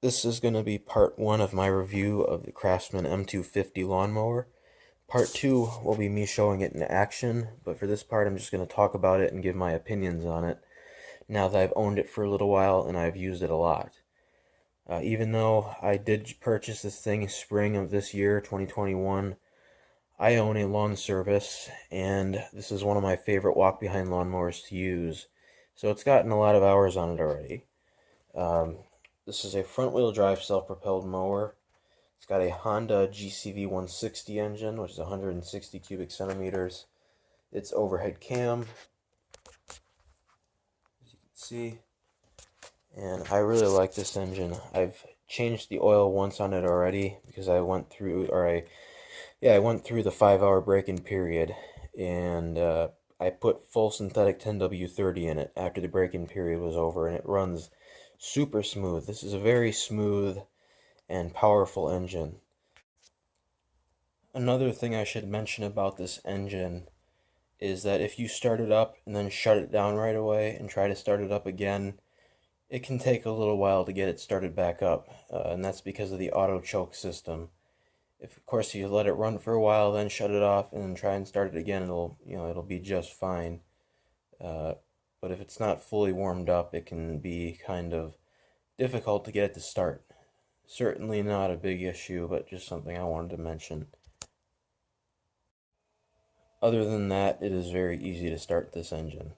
This is going to be part 1 of my review of the Craftsman M250 lawnmower. Part 2 will be me showing it in action, but for this part I'm just going to talk about it and give my opinions on it, now that I've owned it for a little while and I've used it a lot. Even though I did purchase this thing in spring of this year, 2021, I own a lawn service, and this is one of my favorite walk-behind lawnmowers to use, so it's gotten a lot of hours on it already. This is a front-wheel drive self-propelled mower. It's got a Honda GCV 160 engine, which is 160 cubic centimeters. It's overhead cam, as you can see, and I really like this engine. I've changed the oil once on it already because I went through, I went through the 5-hour break-in period, and I put full synthetic 10W30 in it after the break-in period was over, and it runs super smooth. This is a very smooth and powerful engine. Another thing I should mention about this engine is that if you start it up and then shut it down right away and try to start it up again, it can take a little while to get it started back up, and that's because of the auto choke system. If, of course, you let it run for a while, then shut it off and then try and start it again, it'll be just fine. But if it's not fully warmed up, it can be kind of difficult to get it to start. Certainly not a big issue, but just something I wanted to mention. Other than that, it is very easy to start this engine.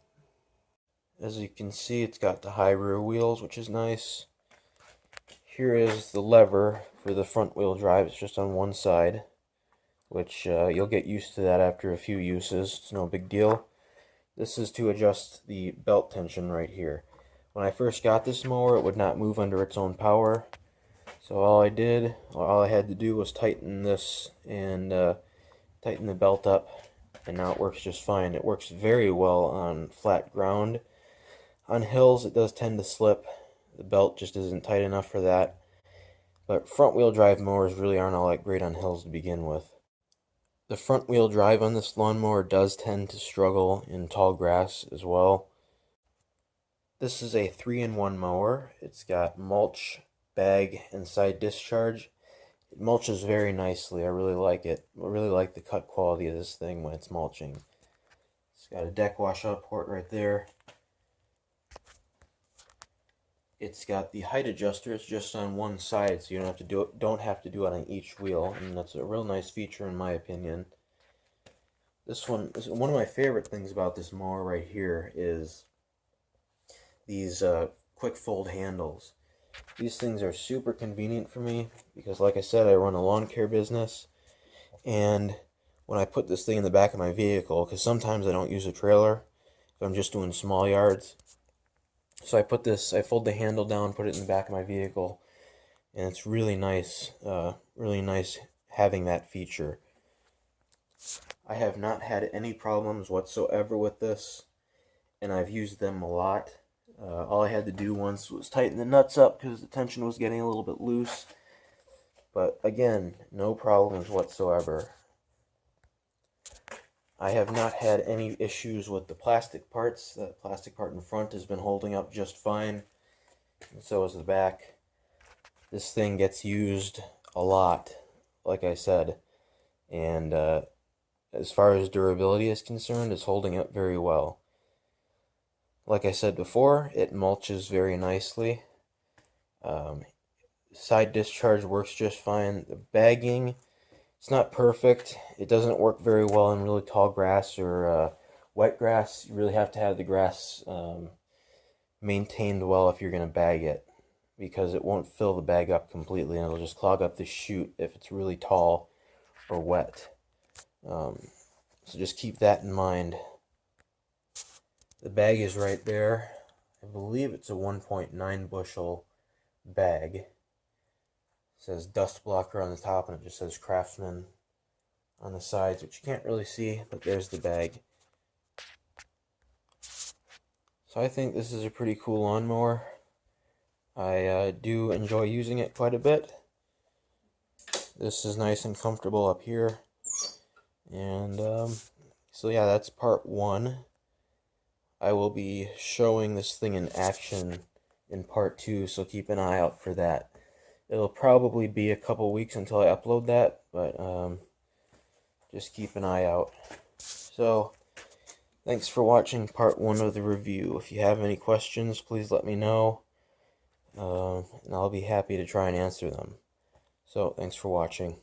As you can see, it's got the high rear wheels, which is nice. Here is the lever for the front wheel drive. It's just on one side, which you'll get used to that after a few uses. It's no big deal. This is to adjust the belt tension right here. When I first got this mower, it would not move under its own power. So all I had to do was tighten this and tighten the belt up, and now it works just fine. It works very well on flat ground. On hills, it does tend to slip. The belt just isn't tight enough for that. But front-wheel drive mowers really aren't all that great on hills to begin with. The front-wheel drive on this lawnmower does tend to struggle in tall grass as well. This is a 3-in-1 mower. It's got mulch, bag, and side discharge. It mulches very nicely. I really like it. I really like the cut quality of this thing when it's mulching. It's got a deck washout port right there. It's got the height adjuster. It's just on one side, so you don't have to do it on each wheel, and that's a real nice feature in my opinion. One of my favorite things about this mower right here is these quick fold handles. These things are super convenient for me because, like I said, I run a lawn care business, and when I put this thing in the back of my vehicle, because sometimes I don't use a trailer if I'm just doing small yards, so I fold the handle down, put it in the back of my vehicle, and it's really nice having that feature. I have not had any problems whatsoever with this, and I've used them a lot. All I had to do once was tighten the nuts up because the tension was getting a little bit loose. But again, no problems whatsoever. I have not had any issues with the plastic parts. The plastic part in front has been holding up just fine, and so is the back. This thing gets used a lot, like I said, and as far as durability is concerned, it's holding up very well. Like I said before, it mulches very nicely. Side discharge works just fine. The bagging, it's not perfect. It doesn't work very well in really tall grass or wet grass. You really have to have the grass maintained well if you're going to bag it, because it won't fill the bag up completely, and it'll just clog up the chute if it's really tall or wet. So just keep that in mind. The bag is right there. I believe it's a 1.9 bushel bag. It says dust blocker on the top, and it just says Craftsman on the sides, which you can't really see, but there's the bag. So I think this is a pretty cool lawnmower. I do enjoy using it quite a bit. This is nice and comfortable up here. And so yeah, that's part 1. I will be showing this thing in action in part 2, so keep an eye out for that. It'll probably be a couple weeks until I upload that, but just keep an eye out. So, thanks for watching part 1 of the review. If you have any questions, please let me know, and I'll be happy to try and answer them. So, thanks for watching.